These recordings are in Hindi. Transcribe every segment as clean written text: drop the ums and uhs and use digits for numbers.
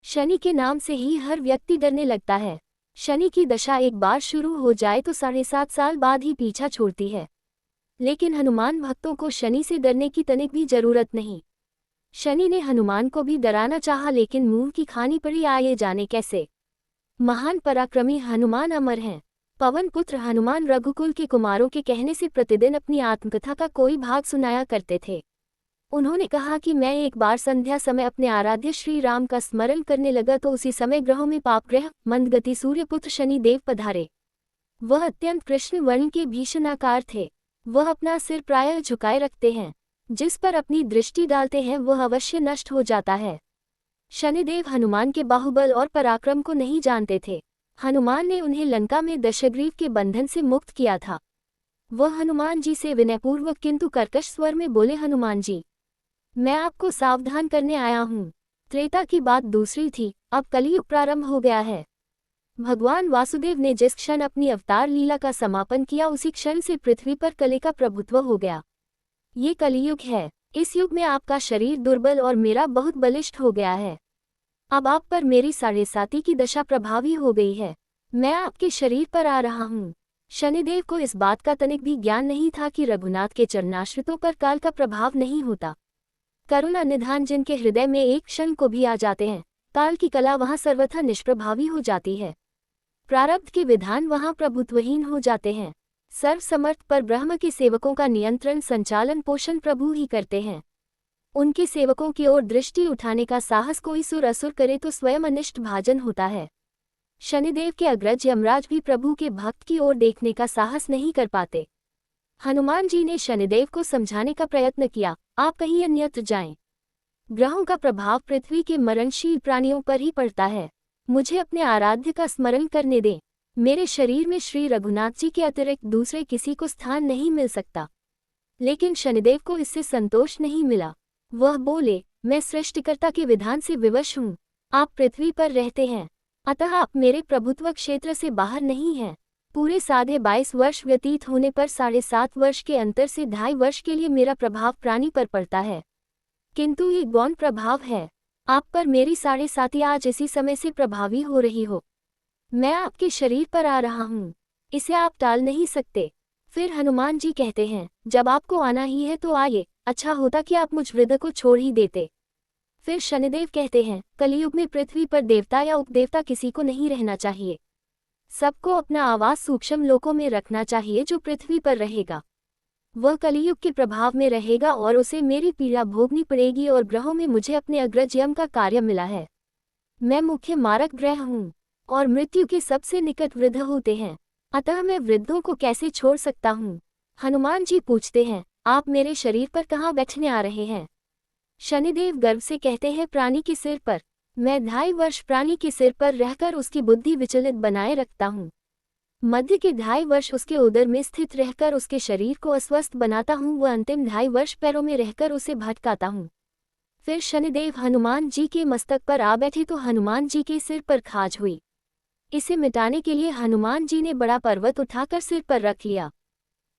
शनि के नाम से ही हर व्यक्ति डरने लगता है। शनि की दशा एक बार शुरू हो जाए तो 7.5 साल बाद ही पीछा छोड़ती है। लेकिन हनुमान भक्तों को शनि से डरने की तनिक भी जरूरत नहीं। शनि ने हनुमान को भी डराना चाहा, लेकिन मुंह की खानी पड़ी, आए जाने कैसे। महान पराक्रमी हनुमान अमर हैं। पवन पुत्र हनुमान रघुकुल के कुमारों के कहने से प्रतिदिन अपनी आत्मकथा का कोई भाग सुनाया करते थे। उन्होंने कहा कि मैं एक बार संध्या समय अपने आराध्य श्री राम का स्मरण करने लगा तो उसी समय ग्रहों में पापग्रह मंदगति सूर्यपुत्र शनि देव पधारे। वह अत्यंत कृष्ण वर्ण के भीषणाकार थे। वह अपना सिर प्रायः झुकाए रखते हैं। जिस पर अपनी दृष्टि डालते हैं वह अवश्य नष्ट हो जाता है। शनिदेव हनुमान के बाहुबल और पराक्रम को नहीं जानते थे। हनुमान ने उन्हें लंका में दशग्रीव के बंधन से मुक्त किया था। वह हनुमान जी से विनयपूर्वक किंतु कर्कश स्वर में बोले, हनुमान जी, मैं आपको सावधान करने आया हूँ। त्रेता की बात दूसरी थी, अब कलयुग प्रारंभ हो गया है। भगवान वासुदेव ने जिस क्षण अपनी अवतार लीला का समापन किया उसी क्षण से पृथ्वी पर कली का प्रभुत्व हो गया। ये कलियुग है। इस युग में आपका शरीर दुर्बल और मेरा बहुत बलिष्ठ हो गया है। अब आप पर मेरी 7.5 की दशा प्रभावी हो गई है। मैं आपके शरीर पर आ रहा हूँ। शनिदेव को इस बात का तनिक भी ज्ञान नहीं था कि रघुनाथ के चरणाश्रितों पर काल का प्रभाव नहीं होता। करुणा निधान जिनके हृदय में एक क्षण को भी आ जाते हैं, काल की कला वहां सर्वथा निष्प्रभावी हो जाती है। प्रारब्ध के विधान वहां प्रभुत्वहीन हो जाते हैं। सर्वसमर्थ पर ब्रह्म के सेवकों का नियंत्रण संचालन पोषण प्रभु ही करते हैं। उनके सेवकों की ओर दृष्टि उठाने का साहस कोई सुर असुर करे तो स्वयं अनिष्ट भाजन होता है। शनिदेव के अग्रज यमराज भी प्रभु के भक्त की ओर देखने का साहस नहीं कर पाते। हनुमान जी ने शनिदेव को समझाने का प्रयत्न किया, आप कहीं अन्यत्र जाएं। ग्रहों का प्रभाव पृथ्वी के मरणशील प्राणियों पर ही पड़ता है। मुझे अपने आराध्य का स्मरण करने दें। मेरे शरीर में श्री रघुनाथ जी के अतिरिक्त दूसरे किसी को स्थान नहीं मिल सकता। लेकिन शनिदेव को इससे संतोष नहीं मिला। वह बोले, मैं सृष्टिकर्ता के विधान से विवश हूँ। आप पृथ्वी पर रहते हैं, अतः आप मेरे प्रभुत्व क्षेत्र से बाहर नहीं हैं। पूरे 22.5 वर्ष व्यतीत होने पर 7.5 वर्ष के अंतर से 2.5 वर्ष के लिए मेरा प्रभाव प्राणी पर पड़ता है, किंतु ये गौण प्रभाव है। आप पर मेरी 7.5 आज इसी समय से प्रभावी हो रही हो। मैं आपके शरीर पर आ रहा हूँ, इसे आप टाल नहीं सकते। फिर हनुमान जी कहते हैं, जब आपको आना ही है तो आइए, अच्छा होता कि आप मुझ वृद्ध को छोड़ ही देते। फिर शनिदेव कहते हैं, कलियुग में पृथ्वी पर देवता या उपदेवता किसी को नहीं रहना चाहिए। सबको अपना आवास सूक्ष्म लोकों में रखना चाहिए। जो पृथ्वी पर रहेगा वह कलियुग के प्रभाव में रहेगा और उसे मेरी पीड़ा भोगनी पड़ेगी। और ग्रहों में मुझे अपने अग्रज यम का कार्य मिला है। मैं मुख्य मारक ग्रह हूँ और मृत्यु के सबसे निकट वृद्ध होते हैं, अतः मैं वृद्धों को कैसे छोड़ सकता हूँ। हनुमान जी पूछते हैं, आप मेरे शरीर पर कहाँ बैठने आ रहे हैं। शनिदेव गर्व से कहते हैं, प्राणी के सिर पर। मैं 2.5 वर्ष प्राणी के सिर पर रहकर उसकी बुद्धि विचलित बनाए रखता हूँ। मध्य के 2.5 वर्ष उसके उदर में स्थित रहकर उसके शरीर को अस्वस्थ बनाता हूँ। वह अंतिम 2.5 वर्ष पैरों में रहकर उसे भटकाता हूँ। फिर शनिदेव हनुमान जी के मस्तक पर आ बैठे तो हनुमान जी के सिर पर खाज हुई। इसे मिटाने के लिए हनुमान जी ने बड़ा पर्वत उठाकर सिर पर रख लिया।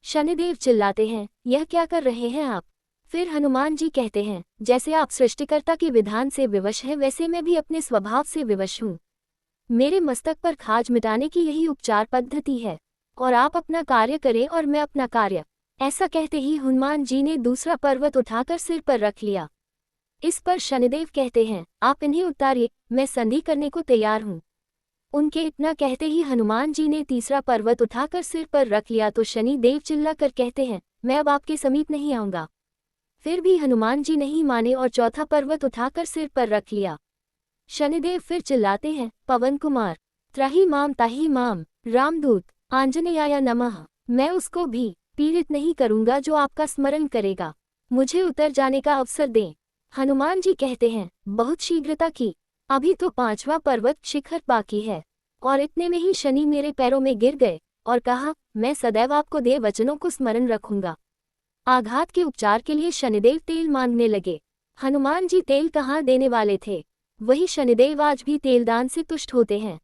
शनिदेव चिल्लाते हैं, यह क्या कर रहे हैं आप। फिर हनुमान जी कहते हैं, जैसे आप सृष्टिकर्ता के विधान से विवश हैं वैसे मैं भी अपने स्वभाव से विवश हूँ। मेरे मस्तक पर खाज मिटाने की यही उपचार पद्धति है, और आप अपना कार्य करें और मैं अपना कार्य। ऐसा कहते ही हनुमान जी ने दूसरा पर्वत उठाकर सिर पर रख लिया। इस पर शनिदेव कहते हैं, आप इन्हें उतारिए, मैं संधि करने को तैयार हूँ। उनके इतना कहते ही हनुमान जी ने तीसरा पर्वत उठाकर सिर पर रख लिया तो शनिदेव चिल्लाकर कहते हैं, मैं अब आपके समीप नहीं आऊंगा। फिर भी हनुमान जी नहीं माने और चौथा पर्वत उठाकर सिर पर रख लिया। शनिदेव फिर चिल्लाते हैं, पवन कुमार, त्राहि माम ताहि माम, रामदूत, आंजनेयाय नमः। मैं उसको भी पीड़ित नहीं करूंगा जो आपका स्मरण करेगा। मुझे उतर जाने का अवसर दें। हनुमान जी कहते हैं, बहुत शीघ्रता की, अभी तो 5वां पर्वत शिखर बाकी है। और इतने में ही शनि मेरे पैरों में गिर गए और कहा, मैं सदैव आपको दे वचनों को स्मरण रखूंगा। आघात के उपचार के लिए शनिदेव तेल मांगने लगे। हनुमान जी तेल कहाँ देने वाले थे, वही शनिदेव आज भी तेलदान से तुष्ट होते हैं।